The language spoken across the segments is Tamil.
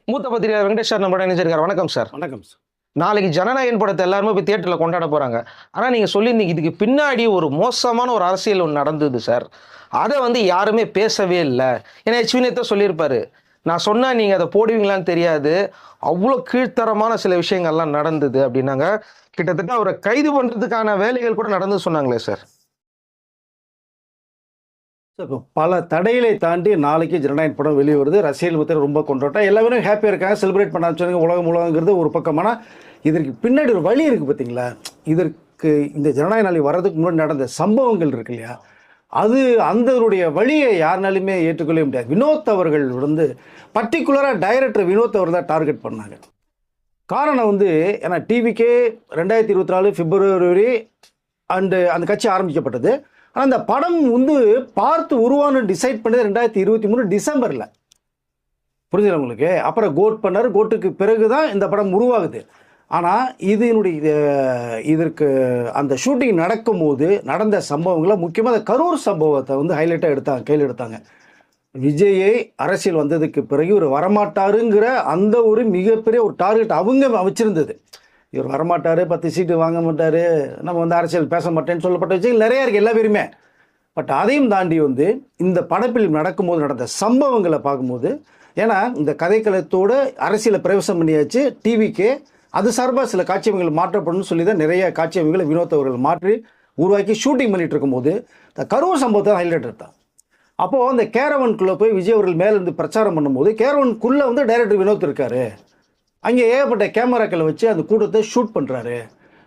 மூத்த பத்திரிகையாளர் வெங்கடேஷ் சார் நம்மளோட இணைஞ்சிருக்காரு. வணக்கம் சார். வணக்கம் சார். நாளைக்கு ஜனநாயகன் படத்தை எல்லாருமே போய் தியேட்டர்ல கொண்டாட போறாங்க. ஆனா நீங்க சொல்லியிருந்தீங்க இதுக்கு பின்னாடி ஒரு மோசமான ஒரு அரசியல் ஒன்று நடந்தது சார். அதை யாருமே பேசவே இல்லை. ஏன்னா ஹெச்வினேத்த சொல்லியிருப்பாரு, நான் சொன்னா நீங்க அதை போடுவீங்களான்னு தெரியாது, அவ்வளோ கீழ்த்தரமான சில விஷயங்கள்லாம் நடந்தது அப்படின்னாங்க. கிட்டத்தட்ட அவரை கைது பண்றதுக்கான வேலைகள் கூட நடந்து சொன்னாங்களே சார். இப்போ பல தடைகளை தாண்டி நாளைக்கு ஜனநாயக படம் வெளியே வருது. ரசிகர்கள் மத்தியில் ரொம்ப கொண்டாட்டம், எல்லாமே ஹாப்பியாக இருக்காங்க, செலிப்ரேட் பண்ண சொன்னாங்க. உலகங்கிறது ஒரு பக்கமான இதற்கு பின்னாடி ஒரு வழி இருக்குது பார்த்தீங்களா. இதற்கு இந்த ஜனநாயக நாளை வர்றதுக்கு முன்னாடி நடந்த சம்பவங்கள் இருக்கு இல்லையா, அது அந்தருடைய வழியை யாருனாலுமே ஏற்றுக்கொள்ள முடியாது. வினோத் அவர்கள் பர்டிகுலராக டைரக்டர் வினோத் அவர் தான் டார்கெட் பண்ணாங்க. காரணம் ஏன்னா டிவிக்கே 2024 பிப்ரவரி அந்த கட்சி ஆரம்பிக்கப்பட்டது. ஆனால் அந்த படம் பார்த்து உருவானு டிசைட் பண்ணது 2023 டிசம்பரில். புரிஞ்சுது உங்களுக்கு. அப்புறம் கோட் பண்ணார், கோட்டுக்கு பிறகு தான் இந்த படம் உருவாகுது. ஆனால் இதற்கு அந்த ஷூட்டிங் நடக்கும்போது நடந்த சம்பவங்களை, முக்கியமாக அந்த கரூர் சம்பவத்தை ஹைலைட்டாக கையில் எடுத்தாங்க. விஜயை அரசியல் வந்ததுக்கு பிறகு இவர் வரமாட்டாருங்கிற அந்த ஒரு மிகப்பெரிய ஒரு டார்கெட் அவங்க வச்சுருந்தது. இவர் வரமாட்டார், 10 சீட்டு வாங்க மாட்டார், நம்ம அரசியல் பேச மாட்டேன்னு சொல்லப்பட்ட விஷயங்கள் நிறையா இருக்குது எல்லா பேருமே. பட் அதையும் தாண்டி இந்த படப்பில் நடக்கும்போது நடந்த சம்பவங்களை பார்க்கும்போது, ஏன்னா இந்த கதைக்களத்தோடு அரசியலை பிரவேசம் பண்ணியாச்சு டிவிக்கே, அது சார்பாக சில காட்சியமைகள் மாற்றப்படணும்னு சொல்லி தான் நிறைய காட்சியமைகளை வினோத் அவர்கள் மாற்றி உருவாக்கி ஷூட்டிங் பண்ணிகிட்டு இருக்கும்போது இந்த கரூர் சம்பவத்தை ஹைலைட் எடுத்தான். அப்போது அந்த கேரவனுக்குள்ளே போய் விஜய் அவர்கள் மேலேருந்து பிரச்சாரம் பண்ணும்போது கேரவனுக்குள்ளே டைரக்டர் வினோத் இருக்கார். அங்கே ஏகப்பட்ட கேமராக்களை வச்சு அந்த கூட்டத்தை ஷூட் பண்ணுறாரு.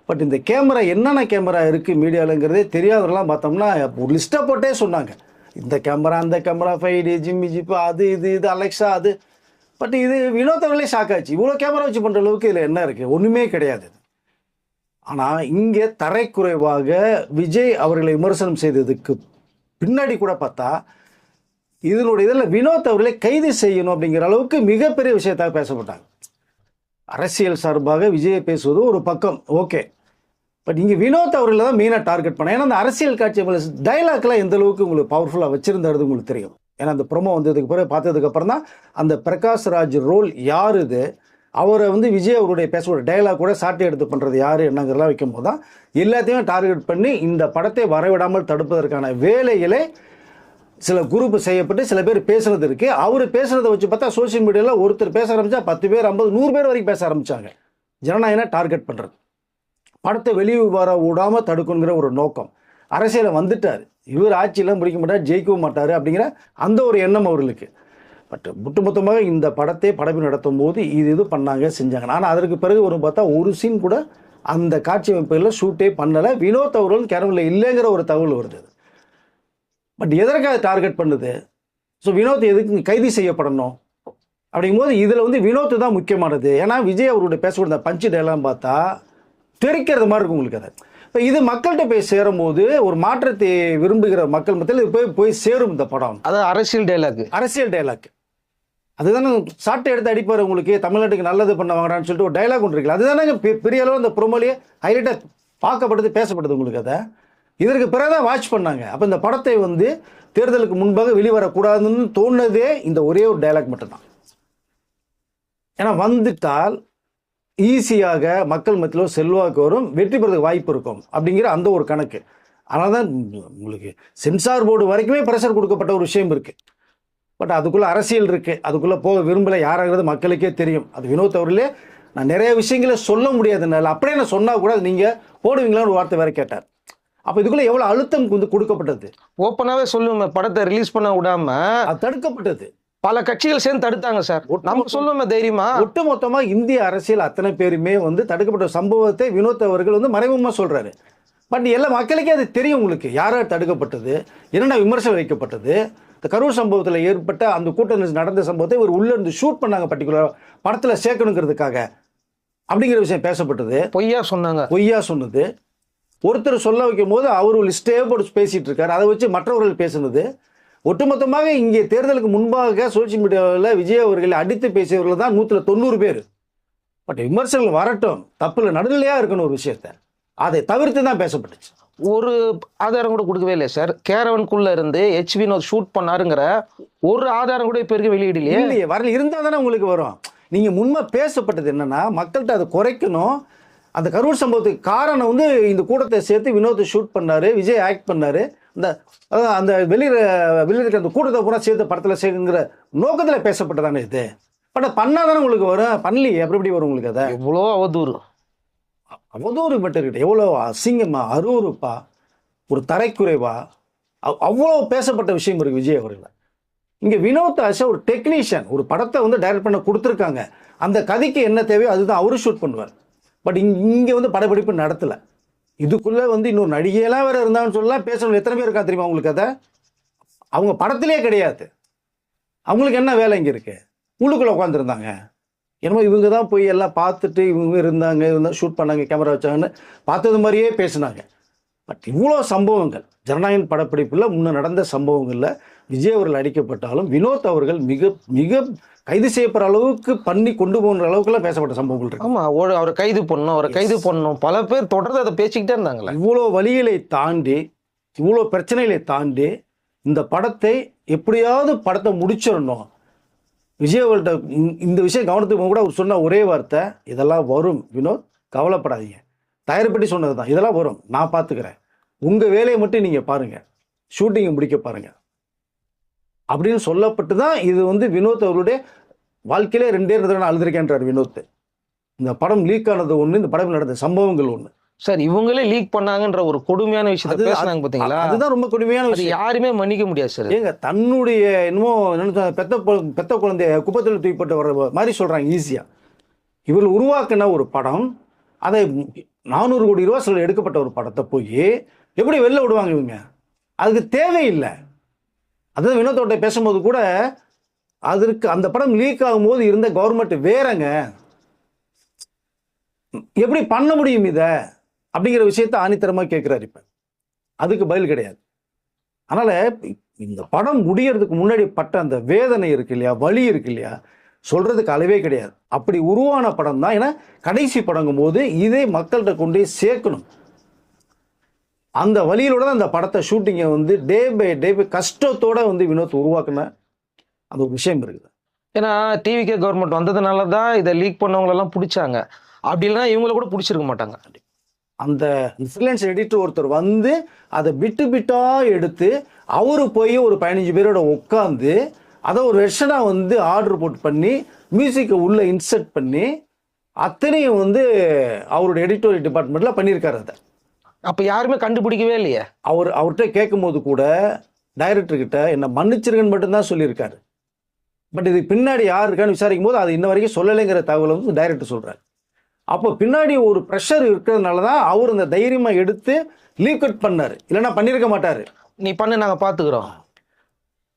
பட் இந்த கேமரா என்னென்ன கேமரா இருக்குது மீடியாவிலங்கிறதே தெரியாதவரெல்லாம் பார்த்தோம்னா ஒரு லிஸ்ட்டை போட்டே சொன்னாங்க. இந்த கேமரா, அந்த கேமரா, 5D, ஜிம்மி ஜிப்பு, அது இது அலெக்ஸா, அது. பட் இது வினோத்தவர்களே ஷாக் ஆச்சு. இவ்வளோ கேமரா வச்சு பண்ணுற அளவுக்கு இதில் என்ன இருக்குது, ஒன்றுமே கிடையாது. ஆனால் இங்கே தரைக்குறைவாக விஜய் அவர்களை விமர்சனம் செய்ததுக்கு பின்னாடி கூட பார்த்தா இதில் வினோத் அவர்களை கைது செய்யணும் அப்படிங்கிற அளவுக்கு மிகப்பெரிய விஷயத்தாக பேசப்பட்டாங்க. அரசியல் சார்பாக விஜயை பேசுவது ஒரு பக்கம் ஓகே, பட் இங்கே வினோத் அவர்களை தான் மெயினாக டார்கெட் பண்ணேன். ஏன்னா அந்த அரசியல் காட்சி டைலாக்லாம் எந்த அளவுக்கு உங்களுக்கு பவர்ஃபுல்லாக வச்சுருந்தாரு உங்களுக்கு தெரியும். ஏன்னா அந்த ப்ரோமோ வந்ததுக்கு பிறகு பார்த்ததுக்கப்புறம் தான் அந்த பிரகாஷ் ராஜ் ரோல் யார், இது அவரை விஜய் அவருடைய பேசுகிற டைலாக் கூட சாட்டை எடுத்து பண்ணுறது யார் என்னங்கிறலாம் வைக்கும்போது தான் எல்லாத்தையுமே டார்கெட் பண்ணி இந்த படத்தை வரவிடாமல் தடுப்பதற்கான வேலைகளை சில குரூப் செய்யப்பட்டு சில பேர் பேசுனது இருக்குது. அவர் பேசுனதை வச்சு பார்த்தா சோசியல் மீடியாவில் ஒருத்தர் பேச ஆரம்பித்தா 10 பேர் 50 100 பேர் வரைக்கும் பேச ஆரம்பித்தாங்க. ஜனநாயகனை டார்கெட் பண்ணுறது, படத்தை வெளியே வர விடாமல் தடுக்கணுங்கிற ஒரு நோக்கம். அரசியலை வந்துட்டார், இவர் ஆட்சியில் முடிக்க மாட்டார், ஜெயிக்கவும் மாட்டார் அப்படிங்கிற அந்த ஒரு எண்ணம் அவர்களுக்கு. பட் ஒட்டுமொத்தமாக இந்த படத்தை படப்பில் நடத்தும் போது இது பண்ணாங்க, செஞ்சாங்க. ஆனால் அதற்கு பிறகு பார்த்தா ஒரு சீன் கூட அந்த காட்சி அமைப்புகளில் ஷூட்டே பண்ணலை. வினோத் அவர்கள் கேரளில் இல்லைங்கிற ஒரு தகவல் வருது. பட் எதற்காக டார்கெட் பண்ணுது? ஸோ வினோத் எதுக்கு கைது செய்யப்படணும் அப்படிங்கும்போது இதில் வினோத் தான் முக்கியமானது. ஏன்னா விஜய் அவருடைய பேசக்கூடிய பஞ்சு டைலாம் பார்த்தா தெரிக்கிறது மாதிரி இருக்கும் உங்களுக்கு. அதை இப்போ இது மக்கள்கிட்ட போய் சேரும்போது ஒரு மாற்றத்தை விரும்புகிற மக்கள் மத்தியில் போய் சேரும் இந்த படம். அது அரசியல் டைலாக் அதுதானே சாட்டை எடுத்து அடிப்பார் உங்களுக்கு. தமிழ்நாட்டுக்கு நல்லது பண்ண வாங்கடான்னு சொல்லிட்டு ஒரு டைலாக் ஒன்று இருக்குல்ல, அதுதானே பெரிய அளவு அந்த ப்ரோமோலியே ஹைலைட்டாக பார்க்கப்படுது, பேசப்படுது உங்களுக்கு. அதை இதற்கு பிறகுதான் வாட்ச் பண்ணாங்க. அப்போ இந்த படத்தை தேர்தலுக்கு முன்பாக வெளிவரக்கூடாதுன்னு தோணுனதே இந்த ஒரே ஒரு டைலாக் மட்டும்தான். ஏன்னா வந்துட்டால் ஈஸியாக மக்கள் மத்தியில் செல்வாக்கு வரும், வெற்றி பெறதுக்கு வாய்ப்பு இருக்கும் அப்படிங்கிற அந்த ஒரு கணக்கு. ஆனால் தான் உங்களுக்கு சென்சார் போர்டு வரைக்குமே ப்ரெஷர் கொடுக்கப்பட்ட ஒரு விஷயம் இருக்குது. பட் அதுக்குள்ளே அரசியல் இருக்குது, அதுக்குள்ளே போக விரும்பலை யாராகிறது மக்களுக்கே தெரியும். அது வினோத் அவர்களே நான் நிறைய விஷயங்களை சொல்ல முடியாதுனால அப்படியே நான் சொன்னால் கூட நீங்கள் போடுவீங்களான்னு ஒரு வார்த்தை வேறு கேட்டார். அப்போ இதுக்குள்ள எவ்வளோ அழுத்தம் கொடுக்கப்பட்டது. ஓப்பனாகவே சொல்லுவோமே, படத்தை ரிலீஸ் பண்ண விடாம அது தடுக்கப்பட்டது. பல கட்சிகள் சேர்ந்து தடுத்தாங்க சார். நமக்கு சொல்லுவோமே தைரியமா. ஒட்டுமொத்தமாக இந்திய அரசியல் அத்தனை பேருமே தடுக்கப்பட்ட சம்பவத்தை வினோத் அவர்கள் மறைமுகமாக சொல்றாரு. பட் எல்லா மக்களுக்கே அது தெரியும் உங்களுக்கு, யாரால் தடுக்கப்பட்டது, என்னென்ன விமர்சனம் வைக்கப்பட்டது. இந்த கரூர் சம்பவத்தில் ஏற்பட்ட அந்த கூட்டம் நடந்த சம்பவத்தை இவர் உள்ள இருந்து ஷூட் பண்ணாங்க, பர்டிகுலர் படத்தில் சேர்க்கணுங்கிறதுக்காக அப்படிங்கிற விஷயம் பேசப்பட்டது. பொய்யா சொன்னது ஒருத்தர் சொல்ல வைக்கும் போது அவர் லிஸ்டே போட்டு பேசிட்டு இருக்காரு. அதை வச்சு மற்றவர்கள் பேசுனது. ஒட்டுமொத்தமாக இங்கே தேர்தலுக்கு முன்பாக சோசியல் மீடியாவில் விஜய் அவர்களை அடித்து பேசியவர்கள் தான் 190 பேர். பட் விமர்சனங்கள் வரட்டும், தப்புல நடுநிலையாக இருக்கணும் ஒரு விஷயத்தை, அதை தவிர்த்து தான் பேசப்பட்டுச்சு. ஒரு ஆதாரம் கூட கொடுக்கவே இல்லை சார். கேரவனுக்குள்ள இருந்து வினோத் ஷூட் பண்ணாருங்கிற ஒரு ஆதாரம் கூட இப்போ இருக்க வெளியிடலையே. வரல, இருந்தால் தானே உங்களுக்கு வரும். நீங்கள் முன்மை பேசப்பட்டது என்னன்னா மக்கள்கிட்ட அதை குறைக்கணும். அந்த கரூர் சம்பவத்துக்கு காரணம் வந்து இந்த கூட்டத்தை சேர்த்து வினோத்தை ஷூட் பண்ணாரு, விஜய் ஆக்ட் பண்ணாரு, இந்த அதான் அந்த வெளியில் இருக்க அந்த கூட்டத்தை பூரா சேர்த்து படத்தில் சேர்க்குங்கிற நோக்கத்தில் பேசப்பட்டதானே இது. பட் பண்ணாதானே உங்களுக்கு வரும், பண்ணலையே அப்புறம் எப்படி வரும் உங்களுக்கு? அதை எவ்வளோ அவதூறு அவதூறு மட்டும் இருக்கட்டும், எவ்வளோ அசிங்கமா அருவருப்பா ஒரு தரைக்குறைவா அவ்வளோ பேசப்பட்ட விஷயம் இருக்குது விஜய் அவர்கள். இங்கே வினோத் ஆஷா ஒரு டெக்னீஷியன், ஒரு படத்தை வந்து டைரக்ட் பண்ண கொடுத்துருக்காங்க. அந்த கதைக்கு என்ன தேவையோ அதுதான் அவரு ஷூட் பண்ணுவார். பட் இங்கே வந்து படப்பிடிப்பு நடத்தலை. இதுக்குள்ளே வந்து இன்னொரு நடிகையெல்லாம் வேறு இருந்தான்னு சொல்லலாம் பேசணும். எத்தனை பேர் இருக்கா தெரியுமா உங்களுக்கு? அதை அவங்க படத்திலே கிடையாது. அவங்களுக்கு என்ன வேலை இங்கே இருக்குது? உள்ளுக்குள்ளே உட்காந்துருந்தாங்க. என்னமோ இவங்க தான் போய் எல்லாம் பார்த்துட்டு இவங்க இருந்தாங்க ஷூட் பண்ணாங்க, கேமரா வச்சாங்கன்னு பார்த்தது மாதிரியே பேசினாங்க. பட் இவ்வளோ சம்பவங்கள் ஜனநாயகன் படப்பிடிப்பில் முன்ன நடந்த சம்பவங்களில் விஜய் அவர்கள் அடிக்கப்பட்டாலும் வினோத் அவர்கள் மிக மிக கைது செய்யப்படுற அளவுக்கு பண்ணி கொண்டு போகிற அளவுக்குலாம் பேசப்பட்ட சம்பவங்கள் இருக்கு. ஆமாம், அவரை கைது பண்ணணும், அவரை கைது பண்ணணும், பல பேர் தொடர்ந்து அதை பேசிக்கிட்டே இருந்தாங்களே. இவ்வளோ வழிகளை தாண்டி, இவ்வளோ பிரச்சனைகளை தாண்டி இந்த படத்தை எப்படியாவது படத்தை முடிச்சிடணும். விஜய் அவர்கள்ட்ட இந்த விஷயம் கவனத்துக்கு கூட அவர் சொன்ன ஒரே வார்த்தை, இதெல்லாம் வரும் வினோத், கவலைப்படாதீங்க. தயாரிப்பட்டி சொன்னது தான், இதெல்லாம் வரும், நான் பார்த்துக்கிறேன், உங்கள் வேலையை மட்டும் நீங்கள் பாருங்கள், ஷூட்டிங்கை முடிக்க பாருங்கள் அப்படின்னு சொல்லப்பட்டு தான் இது வந்து வினோத் அவர்களுடைய வாழ்க்கையிலே 2 தடவை அழுதுருக்கேன்றார் வினோத். இந்த படம் லீக் ஆனது ஒன்று, இந்த படம் நடந்த சம்பவங்கள் ஒன்று. சார், இவங்களே லீக் பண்ணாங்கன்ற ஒரு கொடுமையான விஷயத்தை பேசுனாங்க பார்த்தீங்களா? அதுதான் ரொம்ப கொடுமையான விஷயம். யாருமே மன்னிக்க முடியாது சார். ஏங்க தன்னுடைய என்னமோ பெத்த குழந்தைய குப்பத்தில் தூக்கி போட்டு வர்ற மாதிரி சொல்கிறாங்க ஈஸியாக. இவர்கள் உருவாக்கின ஒரு படம், அதை 400 கோடி ரூபா சில எடுக்கப்பட்ட ஒரு படத்தை போய் எப்படி வெளில விடுவாங்க இவங்க? அதுக்கு தேவையில்லை. அதுதான் வினோத்தோட்ட பேசும்போது கூட அதற்கு அந்த படம் லீக் ஆகும்போது இருந்த கவர்மெண்ட் வேறங்க, எப்படி பண்ண முடியும் இதை அப்படிங்கிற விஷயத்தை ஆணித்தரமாக கேட்குறாரு. இப்போ அதுக்கு பதில் கிடையாது. அதனால் இந்த படம் முடியறதுக்கு முன்னாடி பட்ட அந்த வேதனை இருக்கு இல்லையா, வலி இருக்கு இல்லையா, சொல்கிறதுக்கு அளவே கிடையாது. அப்படி உருவான படம் தான். ஏன்னா கடைசி படங்கும் போது இதை மக்கள்கிட்ட கொண்டு சேர்க்கணும். அந்த வழியிலோட தான் அந்த படத்தை ஷூட்டிங்கை வந்து டே பை கஷ்டத்தோடு வந்து வினோத் உருவாக்குன அந்த ஒரு விஷயம் இருக்குது. ஏன்னா டிவிகே கவர்மெண்ட் வந்ததுனால தான் இதை லீக் பண்ணவங்களெல்லாம் பிடிச்சாங்க. அப்படி இல்லைன்னா இவங்கள கூட பிடிச்சிருக்க மாட்டாங்க. அந்த ஃப்ரீலான்ஸ் எடிட்டர் ஒருத்தர் வந்து அதை பிட்டாக எடுத்து அவரு போய் ஒரு 15 பேரோட உட்காந்து அதை ஒரு வெர்ஷனாக வந்து ஆர்டர் போட்டு பண்ணி மியூசிக்கை உள்ளே இன்சர்ட் பண்ணி அத்தனையும் வந்து அவருடைய எடிட்டோரியல் டிபார்ட்மெண்ட்டில் பண்ணியிருக்காரு. அதை அப்போ யாருமே கண்டுபிடிக்கவே இல்லையே. அவர்கிட்ட கேட்கும் போது கூட டைரக்டர்கிட்ட என்ன மன்னிச்சிருக்கன்னு மட்டும்தான் சொல்லியிருக்காரு. பட் இது பின்னாடி யார் இருக்கான்னு விசாரிக்கும் போது அது இன்ன வரைக்கும் சொல்லலைங்கிற தகவல் வந்து டைரக்டர் சொல்கிறார். அப்போ பின்னாடி ஒரு ப்ரெஷர் இருக்கிறதுனால தான் அவர் அந்த தைரியமாக எடுத்து லீக் அவுட் பண்ணார். இல்லைன்னா பண்ணியிருக்க மாட்டார். நீ பண்ணு, நாங்கள் பார்த்துக்குறோம்.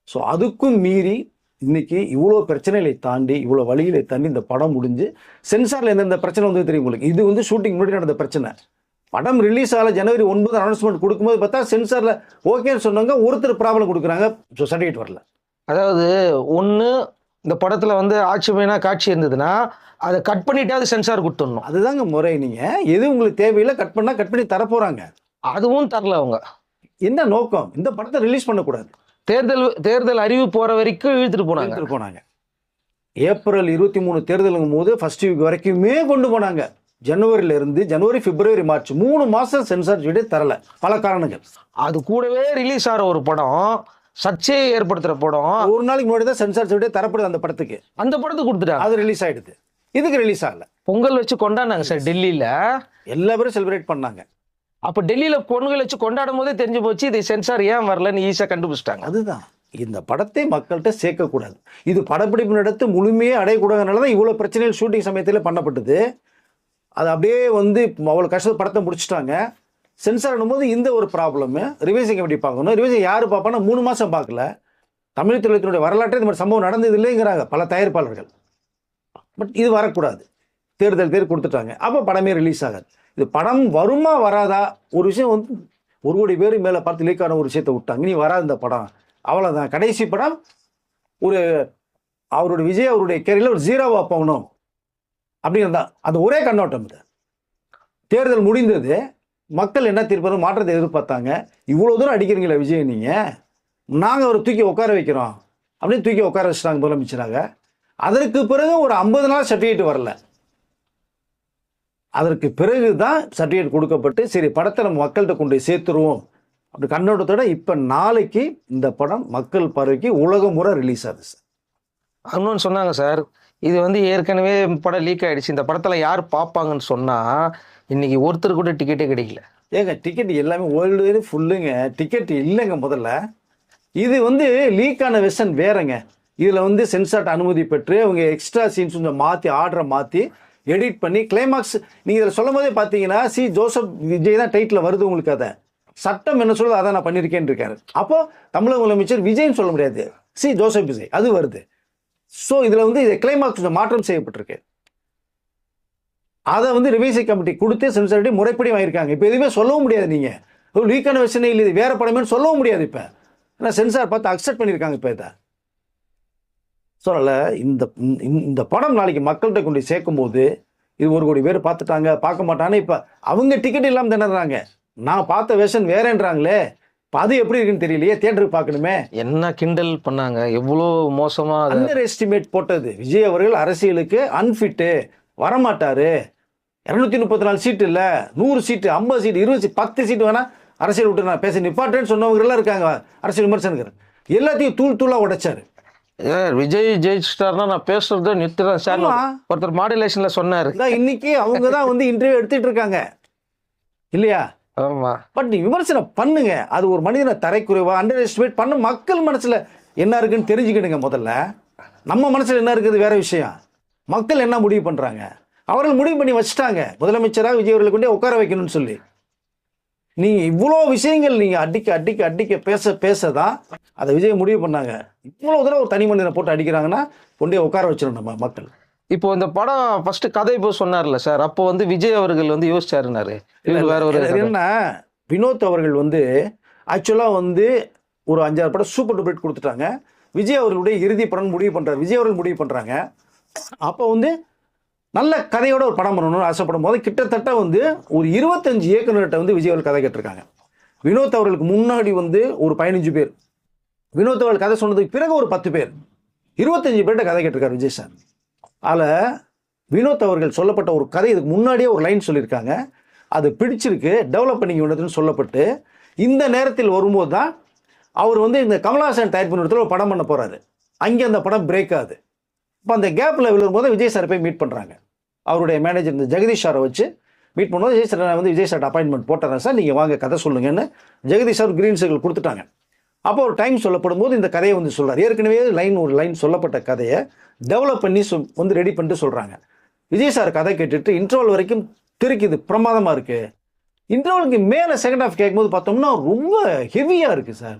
ஸோ அதுக்கும் மீறி இன்னைக்கு இவ்வளோ பிரச்சனைகளை தாண்டி, இவ்வளோ வழிகளை தாண்டி இந்த படம் முடிஞ்சு சென்சாரில் எந்தெந்த பிரச்சனை வந்து தெரியும் உங்களுக்கு. இது வந்து ஷூட்டிங் முன்னாடி நடந்த பிரச்சனை. படம் ரிலீஸ் ஆகல ஜனவரி 9 அனௌன்ஸ்மெண்ட் கொடுக்கும்போது பார்த்தா சென்சாரில் ஓகேன்னு சொன்னாங்க, ஒருத்தர் ப்ராப்ளம் கொடுக்குறாங்க, ஸோ சர்டிஃபிகேட் வரல. அதாவது ஒன்று, இந்த படத்தில் வந்து ஆட்சிமையான காட்சி இருந்ததுன்னா அதை கட் பண்ணிட்டாவது சென்சார் கொடுத்துடணும். அதுதாங்க முறை. நீங்கள் எது உங்களுக்கு தேவையில்லை கட் பண்ணி தரப்போகிறாங்க. அதுவும் தரல. அவங்க என்ன நோக்கம்? இந்த படத்தை ரிலீஸ் பண்ணக்கூடாது. தேர்தல் அறிவு போகிற வரைக்கும் இழுத்துட்டு போனாங்க. ஏப்ரல் 23 தேர்தலுங்கும் போது ஃபர்ஸ்ட் வீக் வரைக்குமே கொண்டு போனாங்க. ஜனவரியிலிருந்து பிப்ரவரி மார்ச் 3 மாதம் சென்சார் சர்டிஃபிகேட் தரல, பல காரணங்கள். அது கூடவே ரிலீஸ் ஆகிற ஒரு படம், சர்ச்சையை ஏற்படுத்துகிற படம், ஒரு நாளைக்கு முன்னாடி தான் சென்சார் சர்டிஃபிகேட் தரப்படுது அந்த படத்துக்கு. அந்த படத்துக்கு கொடுத்துட்டாங்க, அது ரிலீஸ் ஆகிடுது. இதுக்கு ரிலீஸ் ஆகல. பொங்கல் வச்சு கொண்டாடினாங்க சார் டெல்லியில். எல்லா பேரும் செலிப்ரேட் பண்ணாங்க. அப்போ டெல்லியில் பொங்கல் வச்சு கொண்டாடும் போதே தெரிஞ்சு போச்சு இது சென்சார் ஏன் வரலன்னு ஈஸியாக கண்டுபிடிச்சிட்டாங்க. அதுதான் இந்த படத்தை மக்கள்கிட்ட சேர்க்கக்கூடாது. இது படப்பிடிப்பு நடத்து முழுமையே அடையக்கூடாதுனால தான் இவ்வளோ பிரச்சனைகள் ஷூட்டிங் சமயத்தில் பண்ணப்பட்டது. அது அப்படியே வந்து அவ்வளோ கஷ்ட படத்தை முடிச்சுட்டாங்க. சென்சார் போது இந்த ஒரு ப்ராப்ளமு. ரிவைசிங் எப்படி பார்க்கணும்? ரிவைசிங் யார் பார்ப்பான்னா 3 மாதம் பார்க்கல. தமிழ் திரையுலகத்தினுடைய வரலாற்றை இந்த மாதிரி சம்பவம் நடந்தது இல்லைங்கிறாங்க பல தயாரிப்பாளர்கள். பட் இது வரக்கூடாது, தேர்தல் கொடுத்துட்டாங்க. அப்போ படமே ரிலீஸ் ஆகாது. இது படம் வருமா வராதா ஒரு விஷயம் வந்து 1 கோடி பேர் மேலே பார்த்து லீக் ஆன ஒரு விஷயத்தை விட்டாங்க. நீ வராது இந்த படம், அவ்வளோதான். கடைசி படம் ஒரு அவருடைய விஜய் அவருடைய கேரியரில் ஒரு 0வா போகணும் அப்படிங்கிறது தான் அது ஒரே கண்ணோட்டம். இது தேர்தல் முடிந்தது, மக்கள் என்ன தீர்ப்பு மாற்றத்தை எதிர்பார்த்தாங்க. இவ்வளோ தூரம் அடிக்கிறீங்களா விஜய் நீங்கள், நாங்கள் அவரை தூக்கி உட்கார வைக்கிறோம் அப்படின்னு தூக்கி உட்கார வச்சுட்டாங்க முதலமைச்சராக. அதற்கு பிறகு ஒரு 50 நாள் சர்டிஃபிகேட் வரல. அதற்கு பிறகு தான் சர்டிஃபிகேட் கொடுக்கப்பட்டு சரி படத்தை நம்ம மக்கள்கிட்ட கொண்டு போய் சேர்த்துருவோம் அப்படி கண்ணோட்டத்தோட இப்போ நாளைக்கு இந்த படம் மக்கள் பார்வைக்கு உலகம் முறை ரிலீஸ் ஆகுது சார். இன்னொன்று சொன்னாங்க சார், இது வந்து ஏற்கனவே படம் லீக் ஆயிடுச்சு, இந்த படத்தில் யார் பார்ப்பாங்கன்னு சொன்னால் இன்னைக்கு ஒருத்தர் கூட டிக்கெட்டே கிடைக்கல. ஏங்க டிக்கெட் எல்லாமே வேர்ல்டு ஃபுல்லுங்க, டிக்கெட் இல்லைங்க. முதல்ல இது வந்து லீக்கான வெர்ஷன் வேறங்க. இதில் வந்து சென்சார்ட் அனுமதி பெற்று அவங்க எக்ஸ்ட்ரா சீன்ஸ் கொஞ்சம் மாற்றி ஆர்டரை மாற்றி எடிட் பண்ணி கிளைமாக்ஸ் நீங்கள் இதில் சொல்லும் போதே பார்த்தீங்கன்னா சி ஜோசப் விஜய் தான் டைட்டில் வருது உங்களுக்கு. அதை சட்டம் என்ன சொல்லுது அதை நான் பண்ணியிருக்கேன்னு இருக்காரு. அப்போ தமிழக முதலமைச்சர் விஜய்னு சொல்ல முடியாது, சி ஜோசப் விஜய் அது வருது. ஸோ இதில் வந்து இது கிளைமாக்ஸ் கொஞ்சம் மாற்றம் செய்யப்பட்டிருக்கு. அதை வந்து ரிவைசி கமிட்டி கொடுத்து சென்சாரிட்டி முறைப்படி வாங்கியிருக்காங்க. இப்போ எதுவுமே சொல்லவும் முடியாது, நீங்கள் லீக்கான வெர்ஷனே இல்லை இது வேற படமேன்னு சொல்லவும் முடியாது. இப்போ ஏன்னா சென்சார் பார்த்து அக்செப்ட் பண்ணியிருக்காங்க. இப்போ இதை சொல்லலை. இந்த படம் நாளைக்கு மக்கள்கிட்ட கொண்டு சேர்க்கும் போது இது 1 கோடி பேர் பார்த்துட்டாங்க பார்க்க மாட்டான்னு இப்போ அவங்க டிக்கெட் இல்லாமல் திணறாங்க. நான் பார்த்த வெர்ஷன் வேறேன்றாங்களே, இப்போ அது எப்படி இருக்குன்னு தெரியலையே, தியேட்டருக்கு பார்க்கணுமே. என்ன கிண்டல் பண்ணாங்க, எவ்வளோ மோசமாக அண்டர் எஸ்டிமேட் போட்டது. விஜய் அவர்கள் அரசியலுக்கு அன்ஃபிட்டு, வரமாட்டாரு, 234 சீட்டு இல்லை 100 சீட்டு 50 சீட்டு 20 சீட்டு 10 சீட்டு வேணா அரசியல் விட்டு நான் பேச நிப்பாட்டேன்னு சொன்னவங்கெல்லாம் இருக்காங்க. அரசியல் விமர்சனம் எல்லாத்தையும் தூளாக உடைச்சாரு. விஜய் ஜெயிச்சிட்டாருன்னா நான் பேசுறத நிறுத்துறேன் சார் ஒருத்தர் மாடுலேஷன்ல சொன்னாரு. இன்னைக்கு அவங்க தான் வந்து இன்டர்வியூ எடுத்துட்டு இருக்காங்க இல்லையா? ஆமா. பட் நீ விமர்சனம் பண்ணுங்க, அது ஒரு மனிதனை தரைக்குறைவா அண்டர் எஸ்டிமேட் பண்ண மக்கள் மனசுல என்ன இருக்குன்னு தெரிஞ்சுக்கிடுங்க. முதல்ல நம்ம மனசுல என்ன இருக்குது வேற விஷயம், மக்கள் என்ன முடிவு பண்றாங்க அவர்கள் முடிவு பண்ணி வச்சுட்டாங்க. முதலமைச்சராக விஜய் அவர்களை கொண்டே உட்கார வைக்கணும்னு சொல்லி நீங்க இவ்வளோ விஷயங்கள் நீங்க அடிக்க பேசதான் அதை விஜய் முடிவு பண்ணாங்க. இவ்வளவு தடவை ஒரு தனி மனிதனை போட்டு அடிக்கிறாங்கன்னா கொண்டே உட்கார வச்சிடும் நம்ம மக்கள். இப்போ இந்த படம் ஃபர்ஸ்ட் கதை இப்போ சொன்னார்ல சார், அப்போ வந்து விஜய் அவர்கள் வந்து யோசிச்சாருனாரு வேற ஒரு என்ன வினோத் அவர்கள் வந்து ஆக்சுவலாக வந்து ஒரு 5-6 படம் சூப்பர் டூப்பர் ஹிட் கொடுத்துட்டாங்க. விஜய் அவர்களுடைய இறுதி படம் முடிவு பண்ணுறாரு, விஜய் அவர்கள் முடிவு பண்ணுறாங்க. அப்போ வந்து நல்ல கதையோட ஒரு படம் பண்ணணும்னு ஆசைப்படும் போது கிட்டத்தட்ட வந்து ஒரு 25 இயக்குநர்கிட்ட வந்து விஜய் அவர்கள் கதை கேட்டிருக்காங்க. வினோத் அவர்களுக்கு முன்னாடி வந்து ஒரு 15 பேர், வினோத் அவர்கள் கதை சொன்னதுக்கு பிறகு ஒரு 10 பேர், 25 பேர்கிட்ட கதை கேட்டிருக்காரு விஜய் சார். அதில் வினோத் அவர்கள் சொல்லப்பட்ட ஒரு கதை இதுக்கு முன்னாடியே ஒரு லைன் சொல்லியிருக்காங்க, அது பிடிச்சிருக்கு டெவலப் பண்ணிக்க வேண்டியதுன்னு சொல்லப்பட்டு இந்த நேரத்தில் வரும்போது தான் அவர் வந்து இந்த கமல்ஹாசன் தயார் பண்ண இடத்துல ஒரு படம் பண்ண போகிறாரு. அங்கே அந்த படம் பிரேக் ஆகுது. இப்போ அந்த கேப்பில் விழும்போது விஜய் சாரை போய் மீட் பண்ணுறாங்க. அவருடைய மேனேஜர் இந்த ஜெகதீஷ் சாரை வச்சு மீட் பண்ணும்போது விஜய் சார் வந்து விஜய் சார் அப்பாயின்மெண்ட் போட்டுறேன் சார், நீங்கள் வாங்க கதை சொல்லுங்கன்னு ஜெகதீஷ் சார் கிரீன் சிக்னல் கொடுத்துட்டாங்க. அப்போ ஒரு டைம் சொல்லப்படும் போது இந்த கதையை வந்து சொல்கிறார். ஏற்கனவே ஒரு லைன் சொல்லப்பட்ட கதையை டெவலப் பண்ணி வந்து ரெடி பண்ணிட்டு சொல்கிறாங்க. விஜய் சார் கதை கேட்டுட்டு இன்டர்வல் வரைக்கும் திருக்குது, பிரமாதமாக இருக்குது. இன்டர்வலுக்கு மேலே செகண்ட் ஹாஃப் கேட்கும்போது பார்த்தோம்னா ரொம்ப ஹெவியாக இருக்குது சார்.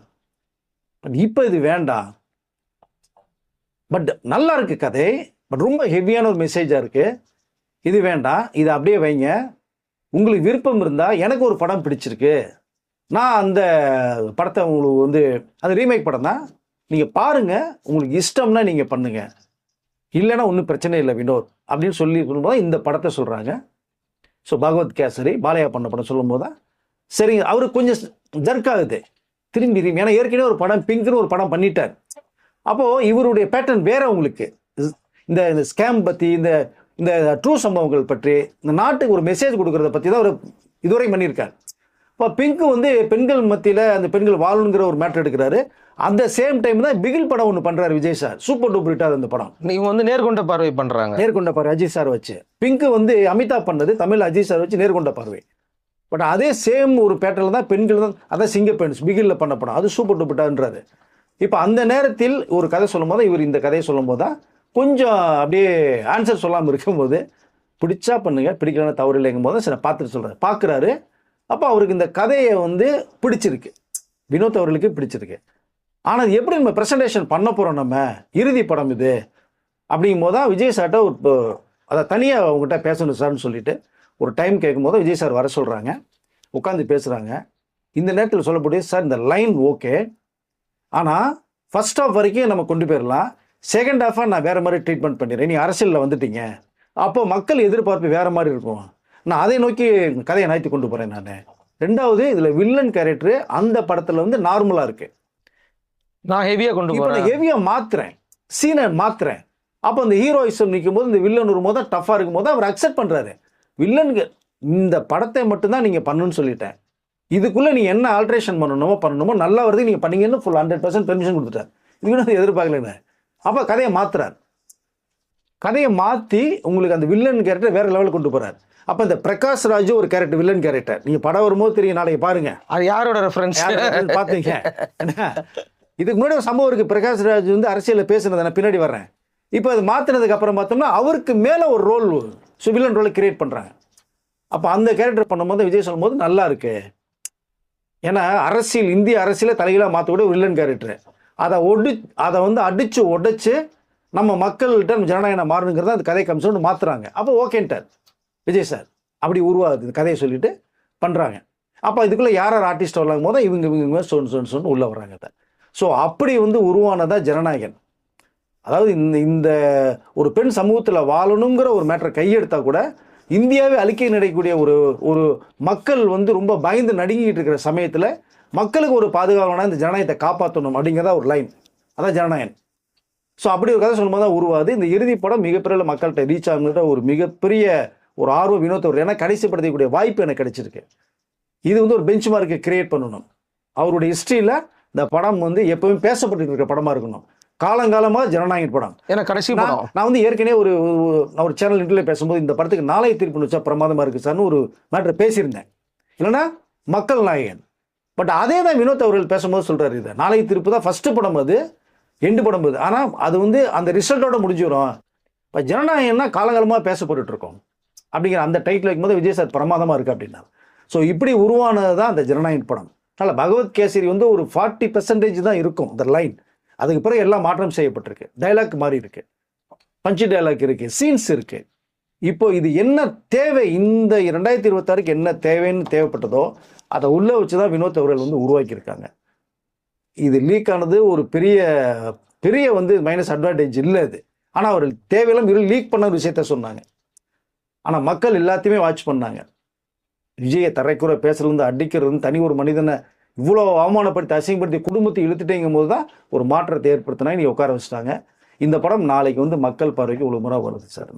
பட் இப்போ இது வேண்டாம், பட் நல்லா இருக்கு கதை, பட் ரொம்ப ஹெவியான ஒரு மெசேஜாக இருக்குது, இது வேண்டாம், இது அப்படியே வைங்க. உங்களுக்கு விருப்பம் இருந்தால் எனக்கு ஒரு படம் பிடிச்சிருக்கு, நான் அந்த படத்தை உங்களுக்கு வந்து அது ரீமேக் படம் தான், நீங்கள் பாருங்கள், உங்களுக்கு இஷ்டம்னா நீங்கள் பண்ணுங்கள், இல்லைன்னா ஒன்றும் பிரச்சனை இல்லை வினோத் அப்படின்னு சொல்லி சொல்லும்போது இந்த படத்தை சொல்கிறாங்க. ஸோ பகவத் கேசரி பாலையா பண்ண படம் சொல்லும்போது தான் சரிங்க அவருக்கு கொஞ்சம் ஜர்க்காகுது திரும்பி. ஏன்னா ஏற்கனவே ஒரு படம் பிங்க்னு ஒரு படம் பண்ணிட்டார். அப்போது இவருடைய பேட்டர்ன் வேற. உங்களுக்கு இந்த ஸ்கேம் பற்றி இந்த ட்ரூ சம்பவங்கள் பற்றி இந்த நாட்டுக்கு ஒரு மெசேஜ் கொடுக்கறத பற்றி தான் அவர் இதுவரை பண்ணியிருக்கார். இப்போ பிங்க் வந்து பெண்கள் மத்தியில் அந்த பெண்கள் வாழணுங்கிற ஒரு மேட்டர் எடுக்கிறாரு. அந்த சேம் டைம் தான் பிகில் படம் ஒன்று பண்ணுறாரு Vijay sir, super duper hit அந்த படம். நீங்கள் வந்து நேர்கொண்ட பார்வை பண்ணுறாங்க, நேர்கொண்ட பார்வை அஜித் சார் வச்சு. பிங்க் வந்து அமிதாப் பண்ணது, தமிழ் அஜித் சார் வச்சு நேர்கொண்ட பார்வை. பட் அதே சேம் ஒரு பேட்டர்ல தான் பெண்கள் தான், அதான் சிங்க பெண்ஸ் பிகிலில் பண்ண படம், அது சூப்பர் டூப்பர் ஹிட்ன்றாரு. இப்போ அந்த நேரத்தில் ஒரு கதை சொல்லும் போது இவர் இந்த கதையை சொல்லும் போது தான் கொஞ்சம் அப்படியே ஆன்சர் சொல்லாமல் இருக்கும்போது பிடிச்சா பண்ணுங்க, பிடிக்கலன்னா தவறு இல்லைங்கும் போது சரி பார்த்துட்டு சொல்கிறார். பார்க்குறாரு. அப்போ அவருக்கு இந்த கதையை வந்து பிடிச்சிருக்கு, வினோத் அவர்களுக்கு பிடிச்சிருக்கு. ஆனால் எப்படி நம்ம ப்ரெசன்டேஷன் பண்ண போகிறோம், நம்ம இறுதி படம் இது அப்படிங்கும் போது தான் விஜய் சார்கிட்ட ஒரு அதை தனியாக அவங்ககிட்ட பேசணும் சார்னு சொல்லிட்டு ஒரு டைம் கேட்கும் போது விஜய் சார் வர சொல்கிறாங்க, உட்காந்து பேசுகிறாங்க. இந்த நேரத்தில் சொல்லக்கூடிய சார் இந்த லைன் ஓகே, ஆனால் ஃபர்ஸ்ட் ஹாஃப் வரைக்கும் நம்ம கொண்டு போயிடலாம், செகண்ட் ஹாஃபாக நான் வேறு மாதிரி ட்ரீட்மெண்ட் பண்ணிடுறேன், நீங்கள் அரசியலில் வந்துட்டீங்க, அப்போ மக்கள் எதிர்பார்ப்பு வேறு மாதிரி இருக்கும், நான் அதை நோக்கி கதையை நகர்த்தி கொண்டு போகிறேன் நான். ரெண்டாவது இதில் வில்லன் கேரக்டரு அந்த படத்தில் வந்து நார்மலாக இருக்குது, நான் ஹெவியாக கொண்டு போகிறேன், ஹெவியாக மாற்றுறேன், சீனை மாற்றுறேன், அப்போ அந்த ஹீரோயிசம் நிற்கும் போது இந்த வில்லன் வரும்போது தான் டஃப்பாக இருக்கும் போது அவர் அக்செப்ட் பண்ணுறாரு. வில்லனுக்கு இந்த படத்தை மட்டும்தான் நீங்கள் பண்ணணும்னு சொல்லிட்டேன், இதுக்குள்ளே நீங்கள் என்ன ஆல்ட்ரேஷன் பண்ணணுமோ நல்லா வருது நீங்கள் பண்ணீங்கன்னு ஃபுல் 100% பெர்மிஷன் கொடுத்துட்டார். இதுக்கு எதிர்பார்க்கலன்னு. அப்போ கதையை மாற்றுறார். கதையை மாற்றி உங்களுக்கு அந்த வில்லன் கேரக்டர் வேறு லெவலில் கொண்டு போகிறார். அப்போ இந்த பிரகாஷ் ராஜ் ஒரு கேரக்டர், வில்லன் கேரக்டர், நீங்கள் படம் வரும்போது தெரியும், நாளைக்கு பாருங்கள் அது யாரோட ரெஃபரன்ஸ் பார்த்தீங்க. இதுக்கு முன்னாடி ஒரு சம்பவம் இருக்குது. பிரகாஷ் ராஜ் வந்து அரசியலில் பேசுனது நான் பின்னாடி வர்றேன். இப்போ அது மாற்றினதுக்கு அப்புறம் பார்த்தோம்னா அவருக்கு மேலே ஒரு ரோல், வில்லன் ரோலை கிரியேட் பண்ணுறாங்க. அப்போ அந்த கேரக்டர் பண்ணும்போது விஜய் சொல்லும்போது நல்லா இருக்கு. ஏன்னா அரசியல், இந்திய அரசியலை தலைகளாக மாற்றக்கூடிய வில்லன் கேரக்டர், அதை வந்து அடித்து உடைச்சு நம்ம மக்கள்கிட்ட ஜனநாயகம் மாறணுங்கிறத அந்த கதை கம்சன் மாற்றுறாங்க. அப்போ ஓகேன்ட்டார் விஜய் சார். அப்படி உருவாகுது கதையை சொல்லிட்டு பண்ணுறாங்க. அப்போ இதுக்குள்ளே யார் ஆர்டிஸ்ட் வரலாங்க போது இவங்க சொன்னு உள்ளே வர்றாங்க. ஸோ அப்படி வந்து உருவானதான் ஜனநாயகன். அதாவது இந்த ஒரு பெண் சமூகத்தில் வாழணுங்கிற ஒரு மேட்டரை கையெடுத்தால் கூட இந்தியாவே அழிக்க நடக்கக்கூடிய ஒரு மக்கள் வந்து ரொம்ப பயந்து நடுங்கிட்டு இருக்கிற சமயத்தில் மக்களுக்கு ஒரு பாதுகாப்பான இந்த ஜனநாயகத்தை காப்பாற்றணும் அப்படிங்கிறதா ஒரு லைன், அதான் ஜனநாயகன். ஸோ அப்படி ஒரு கதை சொல்லும்போது தான் உருவாது. இந்த இறுதி படம் மிகப்பெரிய மக்கள்கிட்ட ரீச் ஆகுங்கிற ஒரு மிகப்பெரிய ஒரு ஆர்வம் வினோத்தவர். ஏன்னா கடைசிப்படுத்தக்கூடிய வாய்ப்பு எனக்கு கிடைச்சிருக்கு. இது வந்து ஒரு பெஞ்ச் மார்க்கை கிரியேட் பண்ணணும். அவருடைய ஹிஸ்ட்ரியில் இந்த படம் வந்து எப்பவுமே பேசப்பட்டு இருக்கிற படமாக இருக்கணும். காலங்காலமாக ஜனநாயகன் படம். ஏன்னா கடைசி படம் நான் வந்து ஏற்கனவே ஒரு சேனல் இன்டர்வியூ பேசும்போது இந்த படத்துக்கு நாளைய தீர்ப்பு வச்சா பிரமாதமாக இருக்குது சார்னு ஒரு மேட்டர் பேசியிருந்தேன். இல்லைன்னா மக்கள் நாயகன். பட் அதே தான் வினோத் அவர்கள் பேசும்போது சொல்கிறார், இது நாளைய தீர்ப்பு தான் ஃபஸ்ட்டு படம், அது எண்டு படம் அது. ஆனால் அது வந்து அந்த ரிசல்ட்டோட முடிஞ்சிடும். இப்போ ஜனநாயகம்னா காலங்காலமாக பேசப்பட்டு இருக்கோம் அப்படிங்கிற அந்த டைட்டில் வைக்கும்போது விஜய் சார் பிரமாதமாக இருக்குது அப்படின்னா. ஸோ இப்படி உருவானது தான் அந்த ஜனநாயகன் படம். அதனால் பகவத் கேசரி வந்து ஒரு 40% தான் இருக்கும் இந்த லைன். அதுக்கு பிறகு எல்லாம் மாற்றம் செய்யப்பட்டிருக்கு. டைலாக் மாறி இருக்கு, பஞ்சு டைலாக் இருக்கு, சீன்ஸ் இருக்கு. இப்போ இது என்ன தேவை, இந்த 2026க்கு என்ன தேவைன்னு தேவைப்பட்டதோ அதை உள்ளே வச்சு தான் வினோத் அவர்கள் வந்து உருவாக்கியிருக்காங்க. இது லீக் ஆனது ஒரு பெரிய வந்து மைனஸ் அட்வான்டேஜ் இல்லை அது. ஆனால் அவர்கள் தேவையில்லாம லீக் பண்ண விஷயத்த சொன்னாங்க. ஆனால் மக்கள் எல்லாத்தையுமே வாட்ச் பண்ணாங்க. விஜயை தரைக்குறை பேசுறது, அடிக்கிறது, தனி ஒரு மனிதனை இவ்வளோ அவமானப்படுத்தி அசிங்கப்படுத்தி குடும்பத்தை இழுத்துட்டேங்கும் போது தான் ஒரு மாற்றத்தை ஏற்படுத்தினா நீ உட்கார வச்சுட்டாங்க. இந்த படம் நாளைக்கு வந்து மக்கள் பார்வைக்கு ஒரு முறை வருது சார்.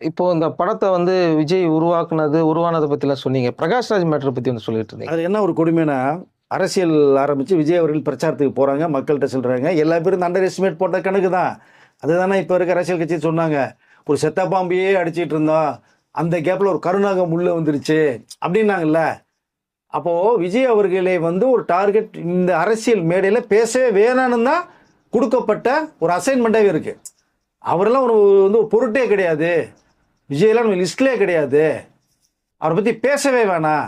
இப்போ இந்த படத்தை வந்து விஜய் உருவானதை பற்றிலாம் சொன்னீங்க. பிரகாஷ் ராஜ் மேட்டரை பற்றி வந்து சொல்லிட்டு இருந்தீங்க. அது என்ன ஒரு கொடுமைனா, அரசியல் ஆரம்பித்து விஜய் அவர்கள் பிரச்சாரத்துக்கு போகிறாங்க, மக்கள்கிட்ட சொல்கிறாங்க. எல்லா பேரும் இந்த அண்டர் எஸ்டிமேட் போட்ட கணக்கு தான். அதுதானே இப்போ இருக்க அரசியல் கட்சி சொன்னாங்க. ஒரு செத்த பாம்பையே அடிச்சிட்டு இருந்தோம், அந்த கேப்பில் ஒரு கருணாகம் உள்ளே வந்துருச்சு அப்படின்னாங்கல்ல. அப்போது விஜய் அவர்களே வந்து ஒரு டார்கெட் இந்த அரசியல் மேடையில் பேசவே வேணான்னு தான் கொடுக்கப்பட்ட ஒரு அசைன்மெண்ட்டாகவே இருக்குது. அவரெல்லாம் வந்து ஒரு பொருட்டே கிடையாது, விஜயெல்லாம் நம்ம லிஸ்ட்லேயே கிடையாது, அவரை பற்றி பேசவே வேணாம்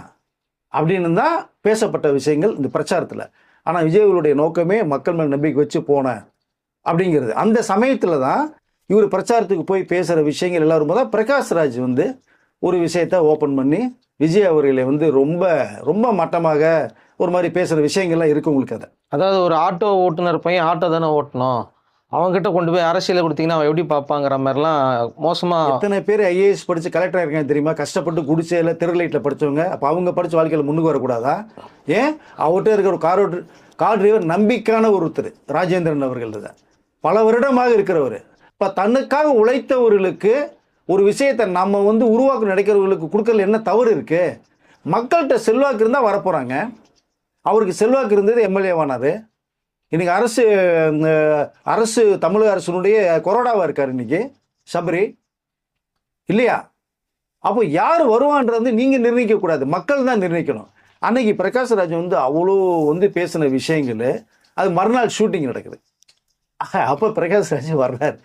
அப்படின்னு தான் பேசப்பட்ட விஷயங்கள் இந்த பிரச்சாரத்தில். ஆனால் விஜயவர்களுடைய நோக்கமே மக்கள் மேல் நம்பிக்கை வச்சு போனேன் அப்படிங்கிறது. அந்த சமயத்தில் தான் இவர் பிரச்சாரத்துக்கு போய் பேசுகிற விஷயங்கள் எல்லாரும் தான் பிரகாஷ் ராஜ் வந்து ஒரு விஷயத்தை ஓப்பன் பண்ணி விஜய் அவர்களை வந்து ரொம்ப ரொம்ப மட்டமாக ஒரு மாதிரி பேசுகிற விஷயங்கள்லாம் இருக்குது உங்களுக்கு. அதாவது ஒரு ஆட்டோ ஓட்டுநர் பையன் ஆட்டோ தானே ஓட்டணும், அவங்ககிட்ட கொண்டு போய் அரசியலை கொடுத்தீங்கன்னா அவன் எப்படி பார்ப்பாங்கிற மாதிரிலாம் மோசமாக. எத்தனை பேர் ஐஏஎஸ் படித்து கலெக்டராக இருக்காங்க தெரியுமா? கஷ்டப்பட்டு குடிசையில் தெருலைட்டில் படித்தவங்க. அப்போ அவங்க படித்த வாழ்க்கையில் முன்னுக்கு வரக்கூடாதா? ஏன் அவர்கிட்ட இருக்கிற ஒரு கார் டிரைவர் நம்பிக்கையான ஒருத்தர் ராஜேந்திரன் அவர்கள் தான், பல வருடமாக இருக்கிறவர். இப்போ தன்னுக்காக உழைத்தவர்களுக்கு ஒரு விஷயத்தை நம்ம வந்து உருவாக்க நினைக்கிறவர்களுக்கு கொடுக்கறதுல என்ன தவறு இருக்குது? மக்கள்கிட்ட செல்வாக்கு இருந்தால் வரப்போகிறாங்க. அவருக்கு செல்வாக்கு இருந்தது எம்எல்ஏவானார். இன்றைக்கி அரசு தமிழக அரசினுடைய கொரோடாவாக இருக்கார் இன்றைக்கி சபரி, இல்லையா? அப்போ யார் வருவான்றது நீங்கள் நிர்ணயிக்கக்கூடாது, மக்கள் தான் நிர்ணயிக்கணும். அன்னைக்கு பிரகாஷ் ராஜ் வந்து அவ்வளோ வந்து பேசின விஷயங்கள், அது மறுநாள் ஷூட்டிங் நடக்குது. அப்போ பிரகாஷ் ராஜ் வர்றார்.